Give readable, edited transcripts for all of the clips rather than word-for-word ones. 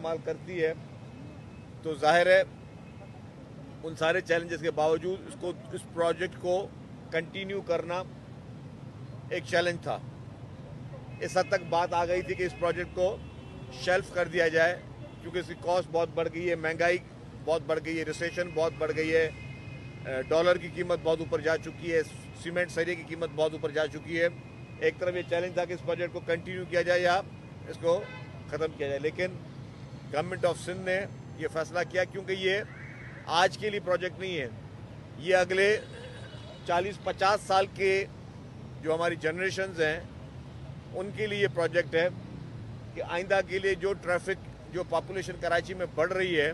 इस्तेमाल करती है, तो जाहिर है उन सारे चैलेंजेस के बावजूद इस प्रोजेक्ट को कंटिन्यू करना एक चैलेंज था। इस हद तक बात आ गई थी कि इस प्रोजेक्ट को शेल्फ कर दिया जाए, क्योंकि इसकी कॉस्ट बहुत बढ़ गई है, महंगाई बहुत बढ़ गई है, रिसेशन बहुत बढ़ गई है, डॉलर की कीमत बहुत ऊपर जा चुकी है, सीमेंट सरिये की कीमत बहुत ऊपर जा चुकी है। एक तरफ ये चैलेंज था कि इस प्रोजेक्ट को कंटिन्यू किया जाए या इसको ख़त्म किया जाए, लेकिन गवर्नमेंट ऑफ सिंध ने ये फैसला किया, क्योंकि ये आज के लिए प्रोजेक्ट नहीं है, ये अगले 40-50 साल के जो हमारी जनरेशन्स हैं उनके लिए ये प्रोजेक्ट है कि आइंदा के लिए जो ट्रैफिक, जो पॉपुलेशन कराची में बढ़ रही है,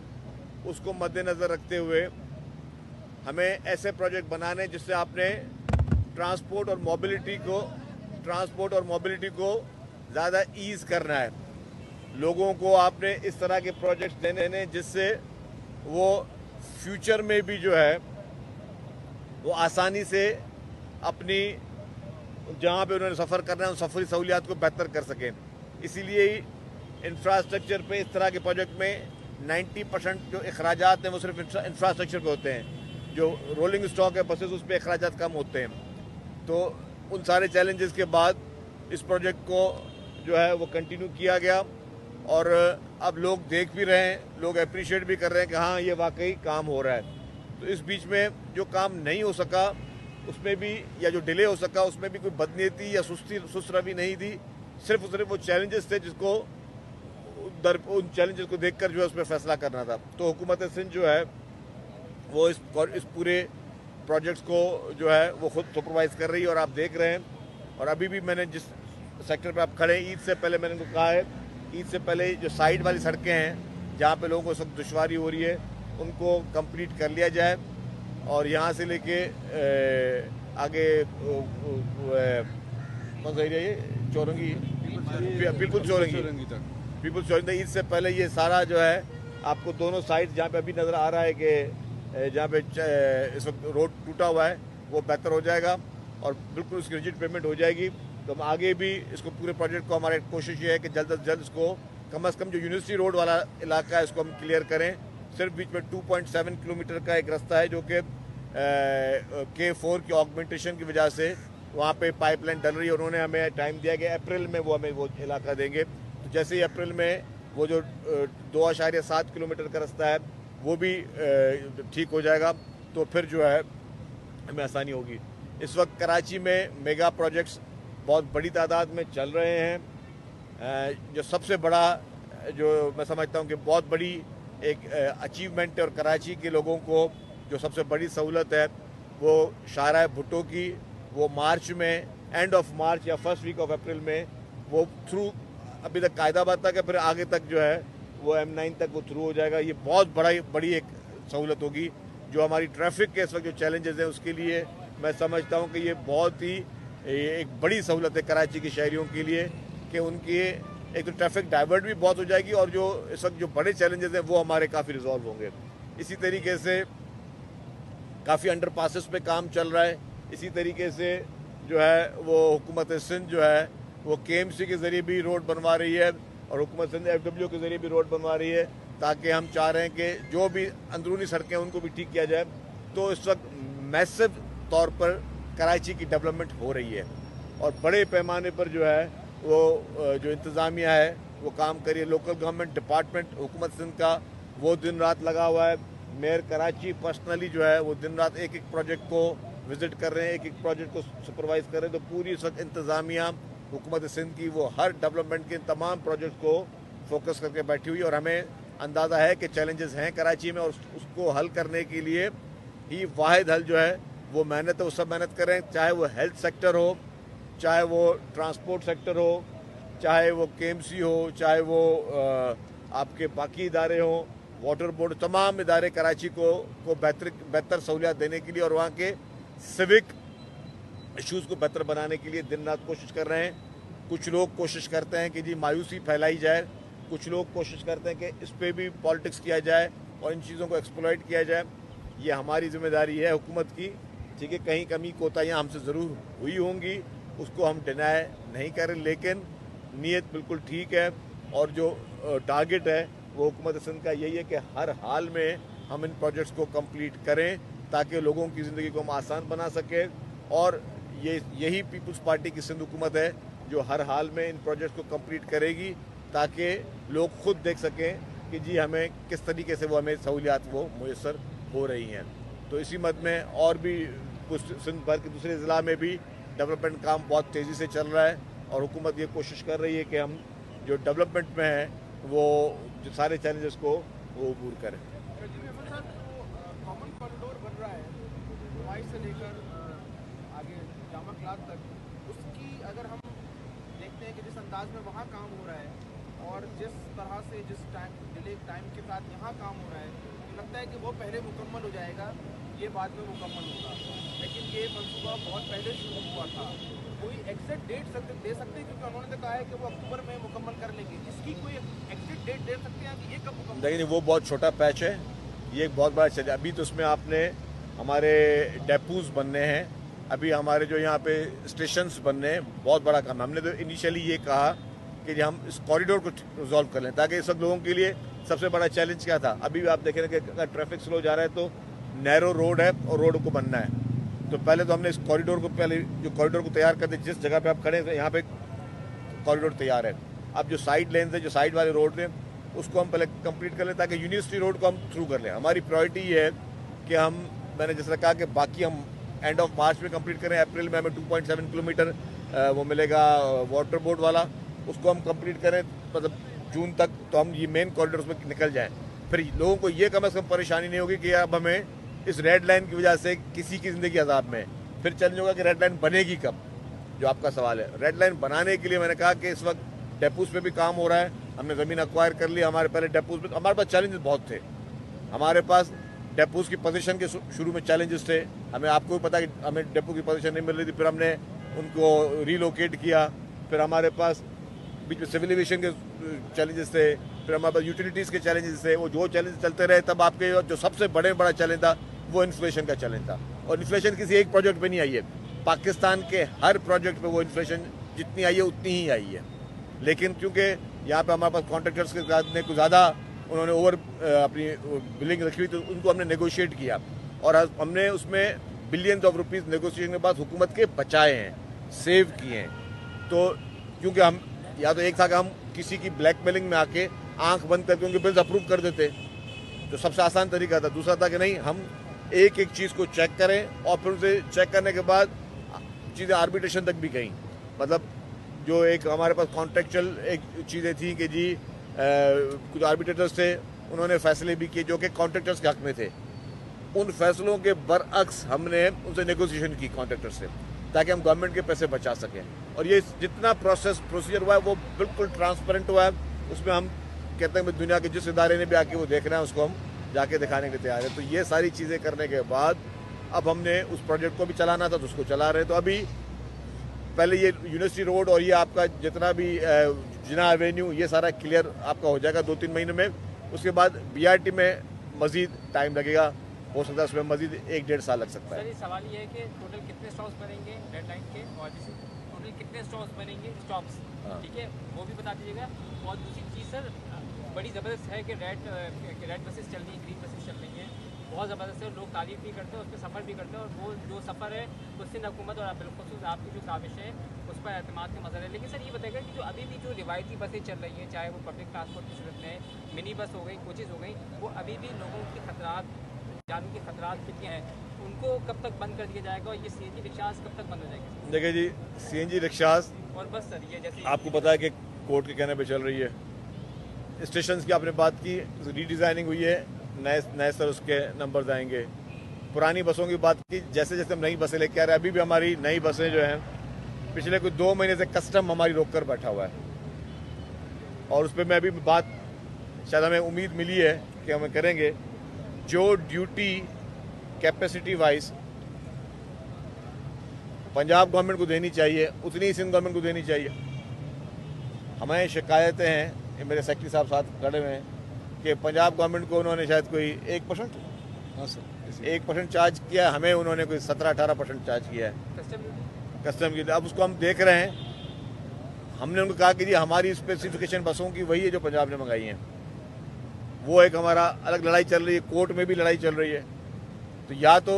उसको मद्देनज़र रखते हुए हमें ऐसे प्रोजेक्ट बनाने जिससे आपने ट्रांसपोर्ट और मोबिलिटी को ज़्यादा ईज़ करना है। लोगों को आपने इस तरह के प्रोजेक्ट्स देने जिससे वो फ्यूचर में भी जो है वो आसानी से अपनी जहाँ पे उन्होंने सफ़र करना है उन सफरी सहूलियात को बेहतर कर सकें। इसीलिए ही इंफ्रास्ट्रक्चर पे, इस तरह के प्रोजेक्ट में 90% जो अखराजात हैं वो सिर्फ इंफ्रास्ट्रक्चर पे होते हैं। जो रोलिंग स्टॉक है बसेस, उस पर अखराजात कम होते हैं। तो उन सारे चैलेंजेस के बाद इस प्रोजेक्ट को जो है वो कंटिन्यू किया गया, और अब लोग देख भी रहे हैं, लोग अप्रिशिएट भी कर रहे हैं कि हाँ ये वाकई काम हो रहा है। तो इस बीच में जो काम नहीं हो सका उसमें भी, या जो डिले हो सका उसमें भी कोई बदनीयती या सुस्त रवि नहीं थी, सिर्फ वो चैलेंजेस थे जिसको उन चैलेंजेस को देखकर जो है उसमें फैसला करना था। तो हुकूमत सिंध जो है वो इस पूरे प्रोजेक्ट्स को जो है वो खुद सुपरवाइज कर रही है, और आप देख रहे हैं। और अभी भी मैंने जिस सेक्टर पर आप खड़े हैं, ईद से पहले मैंने उनको कहा है, ईद से पहले जो साइड वाली सड़कें हैं जहाँ पे लोगों को सब दुश्वारी हो रही है उनको कंप्लीट कर लिया जाए, और यहाँ से लेके आगे कौन सा एरिया, ये चौरंगी, पीपल्स चौरंगी, ईद से पहले ये सारा जो है आपको दोनों साइड जहाँ पे अभी नज़र आ रहा है कि जहाँ पे इस वक्त रोड टूटा हुआ है वो बेहतर हो जाएगा और बिल्कुल उसकी रिजिड पेमेंट हो जाएगी। तो हम आगे भी इसको, पूरे प्रोजेक्ट को, हमारी कोशिश ये है कि जल्द से जल्द इसको कम से कम जो यूनिवर्सिटी रोड वाला इलाका है इसको हम क्लियर करें। सिर्फ बीच में 2.7 किलोमीटर का एक रास्ता है जो कि K4 की ऑगमेंटेशन की वजह से वहाँ पे पाइपलाइन डल रही है। उन्होंने हमें टाइम दिया कि अप्रैल में वो हमें वो इलाका देंगे। तो जैसे ही अप्रैल में वो जो 2.7 किलोमीटर का रास्ता है वो भी ठीक हो जाएगा तो फिर जो है हमें आसानी होगी। इस वक्त कराची में मेगा प्रोजेक्ट्स बहुत बड़ी तादाद में चल रहे हैं। जो सबसे बड़ा, जो मैं समझता हूँ कि बहुत बड़ी एक अचीवमेंट है और कराची के लोगों को जो सबसे बड़ी सहूलत है वो शाहराह भुट्टो की, वो मार्च में, एंड ऑफ मार्च या फर्स्ट वीक ऑफ अप्रैल में वो थ्रू, अभी तक कायदाबाद तक है, फिर आगे तक जो है वो M9 तक वो थ्रू हो जाएगा। ये बहुत बड़ी एक सहूलत होगी जो हमारी ट्रैफिक के इस वक्त जो चैलेंजेस हैं उसके लिए मैं समझता हूँ कि ये बहुत ही एक बड़ी सहूलत है कराची के शहरियों के लिए कि उनकी एक तो ट्रैफिक डाइवर्ट भी बहुत हो जाएगी और जो इस वक्त जो बड़े चैलेंजेस हैं वो हमारे काफ़ी रिजॉल्व होंगे। इसी तरीके से काफ़ी अंडर पासेस पे काम चल रहा है। इसी तरीके से जो है वो हुकूमत सिंध जो है वो KMC के ज़रिए भी रोड बनवा रही है और हुकूमत सिंध FW के ज़रिए भी रोड बनवा रही है, ताकि हम चाह रहे हैं कि जो भी अंदरूनी सड़कें उनको भी ठीक किया जाए। तो इस वक्त मैसिव तौर पर कराची की डेवलपमेंट हो रही है और बड़े पैमाने पर जो है वो जो इंतज़ामिया है वो काम करिए। लोकल गवर्नमेंट डिपार्टमेंट हुकूमत सिंध का वो दिन रात लगा हुआ है। मेयर कराची पर्सनली जो है वो दिन रात एक एक प्रोजेक्ट को विज़िट कर रहे हैं, एक एक प्रोजेक्ट को सुपरवाइज कर रहे हैं। तो पूरी इस वक्त इंतज़ामिया हुकूमत सिंध की वो हर डेवलपमेंट के तमाम प्रोजेक्ट को फोकस करके बैठी हुई और हमें अंदाज़ा है कि चैलेंजेस हैं कराची में और उसको हल करने के लिए ही वाहिद हल जो है वो मेहनत है। वो सब मेहनत कर रहे हैं, चाहे वो हेल्थ सेक्टर हो, चाहे वो ट्रांसपोर्ट सेक्टर हो, चाहे वो KMC हो, चाहे वो आपके बाकी इदारे हों, वाटर बोर्ड, तमाम इदारे कराची को बेहतर सहूलियात देने के लिए और वहाँ के सिविक इश्यूज़ को बेहतर बनाने के लिए दिन रात कोशिश कर रहे हैं। कुछ लोग कोशिश करते हैं कि जी मायूसी फैलाई जाए, कुछ लोग कोशिश करते हैं कि इस पर भी पॉलिटिक्स किया जाए और इन चीज़ों को एक्सप्लॉइट किया जाए। ये हमारी जिम्मेदारी है हुकूमत की, ठीक है। कहीं कमी कोताहियाँ हमसे ज़रूर हुई होंगी, उसको हम डिनाई नहीं करें, लेकिन नीयत बिल्कुल ठीक है और जो टारगेट है वो हुकूमत सिंध का यही है कि हर हाल में हम इन प्रोजेक्ट्स को कंप्लीट करें ताकि लोगों की ज़िंदगी को हम आसान बना सकें। और यही पीपल्स पार्टी की सिंध हुकूमत है जो हर हाल में इन प्रोजेक्ट्स को कंप्लीट करेगी ताकि लोग खुद देख सकें कि जी हमें किस तरीके से वो हमें सहूलियात वो मुयसर हो रही हैं। तो इसी मद में और भी कुछ सिंध भर के दूसरे ज़िला में भी डेवलपमेंट काम बहुत तेज़ी से चल रहा है और हुकूमत ये कोशिश कर रही है कि हम जो डेवलपमेंट में हैं वो जो सारे चैलेंजेस को वो अबूर करें। कॉमन कॉरिडोर बन रहा है दुबई से लेकर आगे जामा क्लास तक, उसकी अगर हम देखते हैं कि जिस अंदाज में वहाँ काम हो रहा है और जिस तरह से जिस डिले टाइम के साथ यहाँ काम हो रहा है, तो लगता है कि वो पहले मुकम्मल हो जाएगा, ये बाद में मुकम्मल होगा। लेकिन ये मनसूबा बहुत पहले शुरू हुआ था। कोई एग्जैक्ट डेट दे सकते हैं, क्योंकि उन्होंने तो कहा है कि वो अक्टूबर में मुकम्मल कर लेंगे। इसकी कोई एग्जैक्ट डेट दे सकते हैं कि ये कब मुकम्मल? देखिए वो बहुत छोटा पैच है, ये एक बहुत बड़ा चल। अभी तो उसमें आपने हमारे डेपोज बनने हैं, अभी हमारे जो यहाँ पे स्टेशंस बनने हैं, बहुत बड़ा काम। हमने तो इनिशियली ये कहा कि हम इस कॉरिडोर को रिजॉल्व कर लें ताकि सब लोगों के लिए सबसे बड़ा चैलेंज क्या था। अभी भी आप देखें कि अगर ट्रैफिक स्लो जा रहा है तो नैरो रोड है और रोड को बनना है, तो पहले तो हमने इस कॉरिडोर को जो कॉरिडोर को तैयार कर दिया। जिस जगह पे आप खड़े हैं यहाँ पे कॉरिडोर तैयार है। अब जो साइड लेन है, जो साइड वाले रोड हैं, उसको हम पहले कंप्लीट कर लें ताकि यूनिवर्सिटी रोड को हम थ्रू कर लें। हमारी प्रायोरिटी ये है कि मैंने जैसा कहा कि बाकी हम एंड ऑफ मार्च में कंप्लीट करें। अप्रैल में हमें 2.7 किलोमीटर वो मिलेगा वाटर बोर्ड वाला, उसको हम कंप्लीट करें मतलब जून तक, तो हम ये मेन कॉरिडोर में निकल जाएं। फिर लोगों को ये कम से कम परेशानी नहीं होगी कि अब हमें इस रेड लाइन की वजह से किसी की ज़िंदगी अजाब में। फिर चैलेंज होगा कि रेड लाइन बनेगी कब, जो आपका सवाल है। रेड लाइन बनाने के लिए मैंने कहा कि इस वक्त डेपोज पे भी काम हो रहा है, हमने ज़मीन अक्वायर कर ली। हमारे पहले डेपोज पे हमारे पास चैलेंजेस बहुत थे। हमारे पास डेपोज की पोजीशन के शुरू में चैलेंजेस थे, हमें आपको भी पता है कि हमें डेपो की पोजीशन नहीं मिल रही थी, फिर हमने उनको रीलोकेट किया। फिर हमारे पास बीच में सिविल एविएशन के चैलेंजेस थे, फिर हमारे पास यूटिलिटीज़ के चैलेंजेस थे। वो जो चैलेंज चलते रहे, तब आपके जो सबसे बड़ा चैलेंज था वो इन्फ्लेशन का चैलेंज था। और इन्फ्लेशन किसी एक प्रोजेक्ट पे नहीं आई है, पाकिस्तान के हर प्रोजेक्ट पे वो इन्फ्लेशन जितनी आई है उतनी ही आई है। लेकिन क्योंकि यहाँ पे हमारे पास कॉन्ट्रैक्टर्स के कुछ ज़्यादा उन्होंने ओवर अपनी बिलिंग रखी हुई, तो उनको हमने नेगोशिएट किया और हमने उसमें बिलियंस ऑफ रुपीज़ नेगोशिएशन के बाद हुकूमत के बचाए हैं, सेव किए हैं। तो क्योंकि हम या तो एक था कि हम किसी की ब्लैकमेलिंग में आके आंख बंद करके उनके बिल्स अप्रूव कर देते, जो सबसे आसान तरीका था। दूसरा था कि नहीं, हम एक एक चीज़ को चेक करें और फिर उसे चेक करने के बाद चीज़ें आर्बिट्रेशन तक भी गई। मतलब जो एक हमारे पास कॉन्ट्रेक्चुअल एक चीज़ें थी कि जी कुछ आर्बिट्रेटर्स थे, उन्होंने फैसले भी किए जो कि कॉन्ट्रैक्टर्स के हक में थे। उन फैसलों के बरअक्स हमने उनसे नेगोशिएशन की कॉन्ट्रैक्टर से, ताकि हम गवर्नमेंट के पैसे बचा सकें। और ये जितना प्रोसीजर हुआ है वो बिल्कुल ट्रांसपेरेंट हुआ है। उसमें हम कहते हैं दुनिया के जिस इदारे ने भी आके वो देखना है उसको हम जाके दिखाने के लिए तैयार है। तो ये सारी चीज़ें करने के बाद अब हमने उस प्रोजेक्ट को भी चलाना था, तो उसको चला रहे। तो अभी पहले ये यूनिवर्सिटी रोड और ये आपका जितना भी जिना एवेन्यू, ये सारा क्लियर आपका हो जाएगा 2-3 महीने में। उसके बाद BRT में मजीद टाइम लगेगा, हो सकता है उसमें मजीद 1-1.5 साल लग सकता है। सर, सवाल ये है कि टोटल कितने स्टॉप्स बनेंगे रेड लाइन के, और जैसे टोटल कितने स्टॉप्स बनेंगे स्टॉप्स, ठीक है, वो भी बता दीजिएगा। और दूसरी चीज़ सर, बड़ी ज़बरदस्त है कि रेड बसेस चल रही हैं, ग्रीन बसेस चल रही हैं, बहुत ज़बरदस्त है। लोग तारीफ भी करते हैं, उस पर सफ़र भी करते हैं, और वो जो सफ़र है वो सिंध हुकूमत और बिलखुसूस आपकी जो काविश है उस पर एतमाद का मसला है। लेकिन सर ये बताएगा कि जो अभी भी जो रिवायती बसें चल रही हैं, चाहे वो पब्लिक ट्रांसपोर्ट की सूरत में मिनी बस हो गई, कोचेज़ हो गई, वो अभी भी लोगों के खतरात, जानों के खतरात कितने हैं, उनको कब तक बंद कर दिया जाएगा? और ये CNG रिक्शास कब तक बंद हो जाएंगे? देखिए जी, CNG रिक्शास और बस सर ये जैसे आपको पता है कि कोर्ट के कहने पे चल रही है। स्टेशंस की आपने बात की, रीडिज़ाइनिंग हुई है, नए सर उसके नंबर आएंगे। पुरानी बसों की बात की, जैसे जैसे हम नई बसें लेके आ रहे हैं, अभी भी हमारी नई बसें जो हैं पिछले कुछ 2 महीने से कस्टम हमारी रोक कर बैठा हुआ है। और उस पर मैं अभी बात शायद हमें उम्मीद मिली है कि हम करेंगे, जो duty capacity wise Punjab government को देनी चाहिए उतनी ही सिंध गवर्नमेंट को देनी चाहिए। हमें शिकायतें हैं, ये मेरे सेक्रेटरी साहब साथ खड़े हुए हैं, कि पंजाब गवर्नमेंट को उन्होंने शायद कोई 1%, हाँ सर, 1% चार्ज किया, हमें उन्होंने कोई 17-18% चार्ज किया है कस्टम की। अब उसको हम देख रहे हैं। हमने उनको कहा कि जी हमारी स्पेसिफिकेशन बसों की वही है जो पंजाब ने मंगाई हैं, वो एक हमारा अलग लड़ाई चल रही है, कोर्ट में भी लड़ाई चल रही है। तो या तो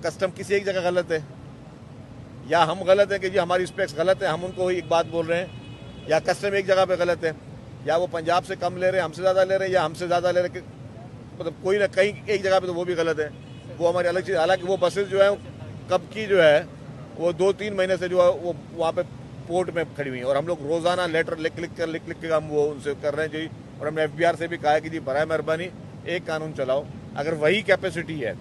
कस्टम किसी एक जगह गलत है, या हम गलत हैं कि जी हमारी स्पेक्स गलत है, हम उनको ही एक बात बोल रहे हैं, या कस्टम एक जगह पे गलत है, या वो पंजाब से कम ले रहे हैं, हमसे ज़्यादा ले रहे हैं, या हमसे ज़्यादा ले रहे हैं, मतलब कोई ना कहीं एक जगह पे तो वो भी गलत है। वो हमारी अलग चीज़। हालांकि वो बसेस जो है कब की जो है वो 2-3 महीने से जो है वो वहाँ पे पोर्ट में खड़ी हुई हैं, और हम लोग रोज़ाना लेटर लिख लिख के हम वो उनसे कर रहे हैं जी। और हमने FBR से भी कहा है कि जी बराए मेहरबानी एक कानून चलाओ। अगर वही कैपेसिटी है,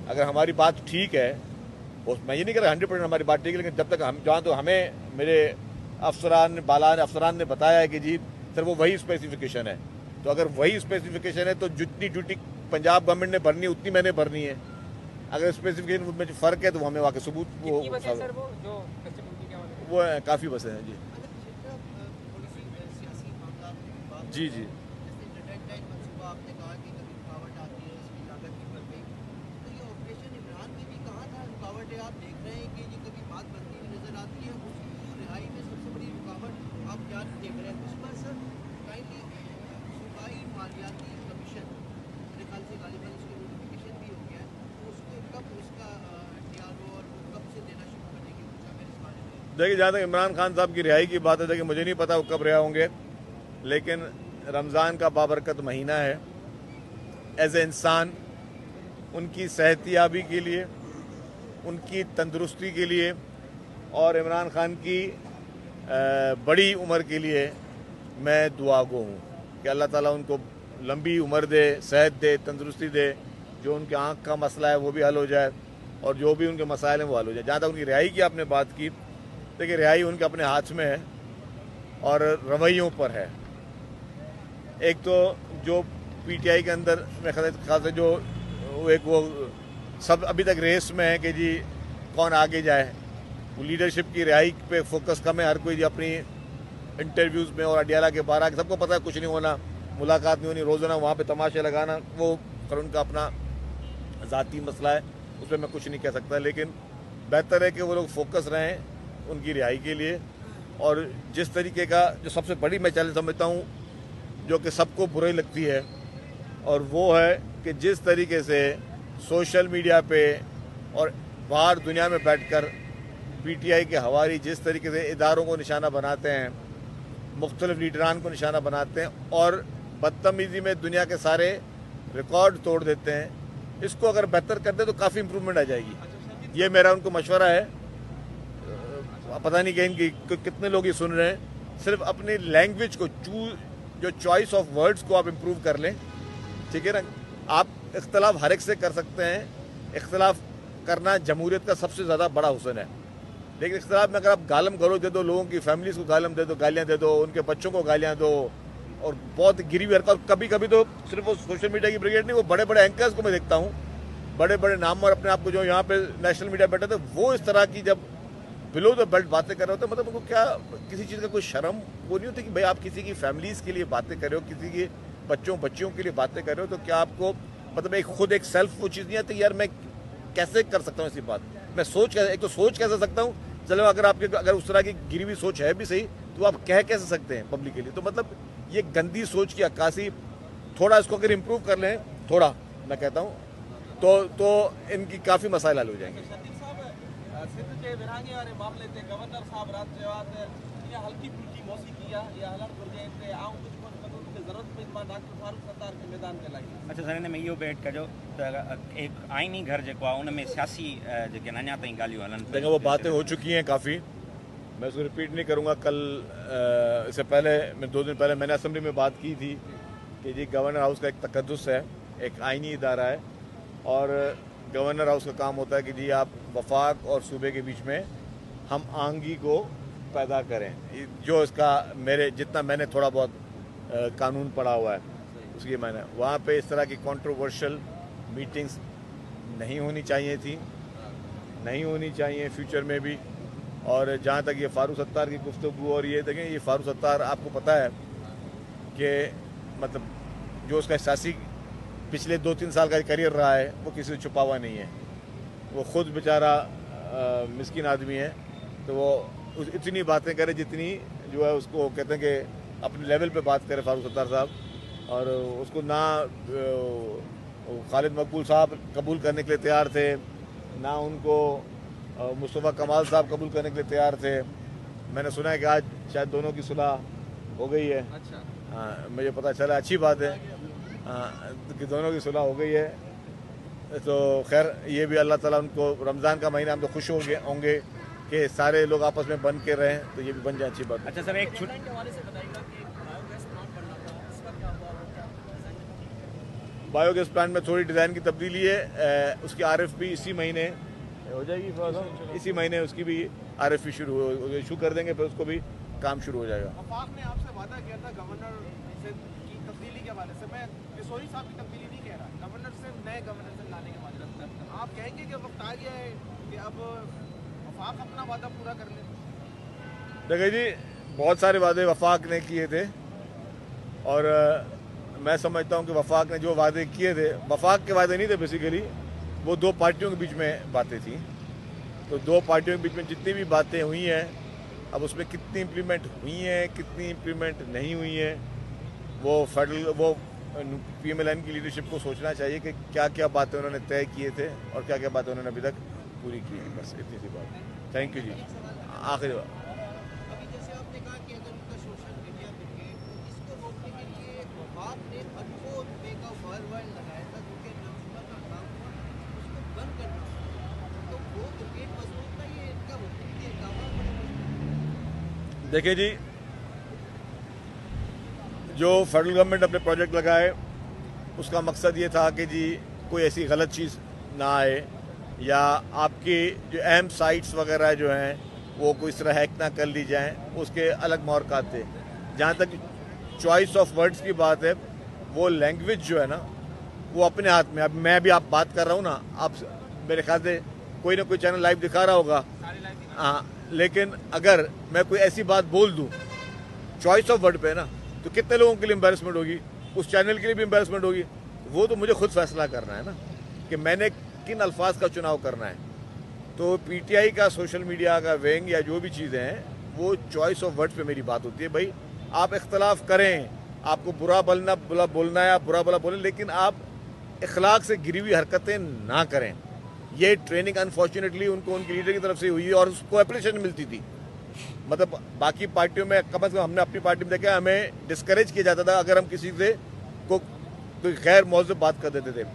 अगर हमारी बात ठीक है, मैं ये नहीं कह रहा 100% हमारी बात ठीक है, लेकिन जब तक हम जहाँ तो हमें मेरे अफसरान ने बताया है कि जी सर वो वही स्पेसिफिकेशन है, तो अगर वही स्पेसिफिकेशन है तो जितनी ड्यूटी पंजाब गवर्नमेंट ने भरनी है उतनी मैंने भरनी है। अगर स्पेसिफिकेशन में फ़र्क है तो हमें वहाँ के सबूत वो काफ़ी बसें हैं जी। जी जी देखिए, जहाँ तक इमरान खान साहब की रिहाई की बात है, देखिए मुझे नहीं पता वो कब रिहा होंगे, लेकिन रमज़ान का बाबरकत महीना है। एज ए इंसान उनकी सेहतियाबी के लिए, उनकी तंदुरुस्ती के लिए और इमरान खान की बड़ी उम्र के लिए मैं दुआगो हूँ कि अल्लाह ताला उनको लंबी उम्र दे, सेहत दे, तंदुरुस्ती दे। जो उनके आँख का मसला है वो भी हल हो जाए, और जो भी उनके मसाइल हैं वो हल हो जाए। जहाँ तक उनकी रिहाई की आपने बात की, देखिए रिहाई उनके अपने हाथ में है और रवैयों पर है। एक तो जो PTI के अंदर मेरे ख्याल से जो वो सब अभी तक रेस में है कि जी कौन आगे जाए। वो लीडरशिप की रिहाई पे फोकस कम है। हर कोई अपनी इंटरव्यूज़ में और अडियाला के बाहर आके सबको पता है कुछ नहीं होना, मुलाकात नहीं होनी, रोज़ाना वहाँ पे तमाशे लगाना, वो कर उनका अपना ज़ाती मसला है, उस पर मैं कुछ नहीं कह सकता। लेकिन बेहतर है कि वो लोग फोकस रहें उनकी रिहाई के लिए। और जिस तरीके का जो सबसे बड़ी मैं चैलेंज समझता हूँ, जो कि सबको बुरी लगती है, और वो है कि जिस तरीके से सोशल मीडिया पे और बाहर दुनिया में बैठकर PTI के हवारी जिस तरीके से इदारों को निशाना बनाते हैं, मुख्तलिफ लीडरान को निशाना बनाते हैं और बदतमीज़ी में दुनिया के सारे रिकॉर्ड तोड़ देते हैं, इसको अगर बेहतर कर दे तो काफ़ी इम्प्रूवमेंट आ जाएगी। ये मेरा उनको मशवरा है। पता नहीं कि इनकी कितने लोग ये सुन रहे हैं। सिर्फ अपनी लैंग्वेज को जो चॉइस ऑफ वर्ड्स को आप इम्प्रूव कर लें, ठीक है ना। आप इख्तलाफ हर एक से कर सकते हैं, इख्तलाफ करना जमहूरियत का सबसे ज़्यादा बड़ा हुस्न है। लेकिन इख्तलाफ में अगर आप गालम गलोच दे दो, लोगों की फैमिलीज़ को गालम दे दो, गालियाँ दे दो, उनके बच्चों को गालियाँ दो, और बहुत गिरी हुई हरकत। कभी कभी तो सिर्फ वो सोशल मीडिया की ब्रिगेड नहीं, वो बड़े बड़े एंकर्स को मैं देखता हूँ, बड़े बड़े नाम और अपने आप को जो यहाँ पे नेशनल मीडिया बैठे थे, वो इस तरह की जब बिलो द बेल्ट बातें कर रहे होते, मतलब उनको क्या किसी चीज़ का कोई शर्म वो नहीं होती कि भाई आप किसी की फैमिलीज़ के लिए बातें कर रहे हो, किसी के बच्चियों के लिए बातें कर रहे हो, तो क्या आपको मतलब एक सेल्फ वो चीज़ नहीं आती यार मैं कैसे कर सकता हूँ ऐसी बात। मैं एक तो सोच कैसे सकता हूँ, चलो अगर उस तरह की गिरी हुई सोच है भी सही, तो आप कह कैसे सकते हैं पब्लिक के लिए। तो मतलब ये गंदी सोच की अक्कासी, थोड़ा इसको अगर इम्प्रूव कर लें, थोड़ा मैं कहता हूँ, तो इनकी काफ़ी मसाइल हल हो जाएंगे। सिंध के विरहाङे वारे मामले ते गवर्नर साहब रात चयो आहे त इहा हल्की फुल्की मौसीक़ी आहे, इहा हलणु घुरिजे हिते ऐं कुझु कोन कंदो, मूंखे ज़रूरत पई मां डॉक्टर फारूक सत्तार खे मैदान में लाई। अच्छा सर, हिन में इहो भेट कजो त एक आइनी घर जेको आहे उन में सियासी जेके अञा ताईं ॻाल्हियूं हलनि देखो वो बातें हो चुकी हैं काफ़ी, मैं उसको रिपीट नहीं करूँगा। कल इससे पहले 2 दिन पहले मैंने असेंबली में बात की थी कि जी गवर्नर हाउस का एक तकद्दुस है, एक आइनी इदारा है, और गवर्नर हाउस का काम होता है कि जी आप वफाक और सूबे के बीच में हम आहंगी को पैदा करें। जो इसका जितना मैंने थोड़ा बहुत कानून पढ़ा हुआ है उसकी मैंने वहाँ पे इस तरह की कंट्रोवर्शियल मीटिंग्स नहीं होनी चाहिए थी, नहीं होनी चाहिए फ्यूचर में भी। और जहाँ तक ये फारूक सत्तार की गुफ्तगू, और ये देखें ये फारूक सत्तार आपको पता है कि मतलब जो उसका सियासी पिछले 2-3 साल का करियर रहा है वो किसी से छुपा हुआ नहीं है। वो खुद बेचारा मिस्किन आदमी है, तो वो इतनी बातें करे जितनी जो है उसको कहते हैं कि अपने लेवल पे बात करे फारूक सत्तार साहब। और उसको ना खालिद मकबूल साहब कबूल करने के लिए तैयार थे, ना उनको मुस्तफ़ा कमाल साहब कबूल करने के लिए तैयार थे। मैंने सुना है कि आज शायद दोनों की सुलह हो गई है। अच्छा, हाँ, मुझे पता चला, अच्छी बात है कि दोनों की सुलह हो गई है। तो खैर ये भी अल्लाह ताला उनको, रमज़ान का महीना हम तो खुश होंगे कि सारे लोग आपस में बन के रहें, तो ये भी बन जाए, अच्छी बात है। अच्छा सर, एक छुट बायोगैस प्लांट में थोड़ी डिज़ाइन की तब्दीली है, उसकी RFP इसी महीने हो जाएगी, इसी महीने उसकी भी RFP शुरू कर देंगे, फिर उसको भी काम शुरू हो जाएगा। वफाक ने आपसे वादा किया था गवर्नर से की तब्दीली के हवाले से, मैं किशोरी साहब की तब्दीली नहीं कह रहा, गवर्नर से नए गवर्नर से लाने के हवाले से आप कहेंगे कि वक्त आ गया है कि अब वफाक अपना वादा पूरा कर ले? देखिए जी, बहुत सारे वादे वफाक ने किए थे और मैं समझता हूं कि वफाक ने जो वादे किए थे, वफाक के वादे नहीं थे बेसिकली, वो दो पार्टियों के बीच में बातें थी। तो दो पार्टियों के बीच में जितनी भी बातें हुई हैं, अब उसमें कितनी इम्प्लीमेंट हुई हैं, कितनी इम्प्लीमेंट नहीं हुई हैं, वो PMLN की लीडरशिप को सोचना चाहिए कि क्या क्या बातें उन्होंने तय किए थे और क्या क्या बातें उन्होंने अभी तक पूरी की हैं। बस इतनी सी बात। थैंक यू जी। आखिरी बात, अभी जैसे आपने कहा कि अगर उनका सोशल मीडिया बिके तो इसको रोकने के लिए आपने अनफोर पे का वर्ड लगाया था, जो कि नमूना का काम था, उसको बंद करना, तो वो क्रिकेट मजबूत था, ये इनका ये दावा बड़ा। देखिए जी, जो फेडरल गवर्नमेंट अपने प्रोजेक्ट लगाए उसका मकसद ये था कि जी कोई ऐसी गलत चीज़ ना आए या आपकी जो अहम साइट्स वगैरह जो हैं वो कोई इस तरह हैक ना कर ली जाएं, उसके अलग महरक़ात थे। जहाँ तक चॉइस ऑफ वर्ड्स की बात है, वो लैंग्वेज जो है ना वो अपने हाथ में। अब मैं भी आप बात कर रहा हूँ ना, आप मेरे ख्याल से कोई ना कोई चैनल लाइव दिखा रहा होगा, हाँ, लेकिन अगर मैं कोई ऐसी बात बोल दूँ चॉइस ऑफ वर्ड पे ना, तो कितने लोगों के लिए एम्बैरेसमेंट होगी, उस चैनल के लिए भी एम्बैरेसमेंट होगी। वो तो मुझे खुद फैसला करना है ना कि मैंने किन अल्फाज का चुनाव करना है। तो PTI का सोशल मीडिया का विंग या जो भी चीज़ें हैं, वो चॉइस ऑफ वर्ड्स पे मेरी बात होती है। भाई आप इख्तलाफ करें, आपको बुरा बोलना है, आप बुरा भला बोलें, लेकिन आप इखलाक से गिरी हुई हरकतें ना करें। ये ट्रेनिंग अनफॉर्चुनेटली उनको उनकी लीडर की तरफ से हुई और उसको एप्रिसिएशन मिलती थी। मतलब बाकी पार्टियों में कम से कम हमने अपनी पार्टी में देखा, हमें डिस्करेज किया जाता था अगर हम किसी से को कोई गैर मौजूद बात कर देते थे।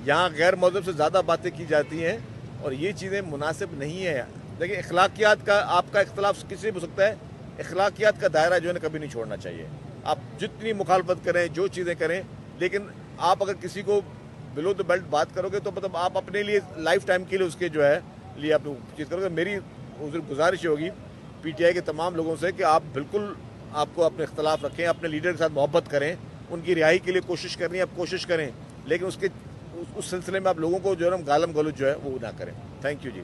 यहाँ गैर मौजूद से ज़्यादा बातें की जाती हैं और ये चीज़ें मुनासिब नहीं है। देखिए, अखलाकियात का आपका इख्तलाफ किसी से हो सकता है, अखलाकियात का दायरा जो है कभी नहीं छोड़ना चाहिए। आप जितनी मुखालफत करें, जो चीज़ें करें, लेकिन आप अगर किसी को बिलो द बेल्ट बात करोगे तो मतलब आप अपने लिए लाइफ टाइम के लिए उसके जो है लिए आप चीज़ करोगे। मेरी गुजारिश होगी PTI के तमाम लोगों से कि आप बिल्कुल आपको अपने इख्तलाफ रखें, अपने लीडर के साथ मोहब्बत करें, उनकी रिहाई के लिए कोशिश करनी है आप कोशिश करें, लेकिन उसके उस सिलसिले में आप लोगों को जो है गालम गलौज जो है वो ना करें। Thank you ji.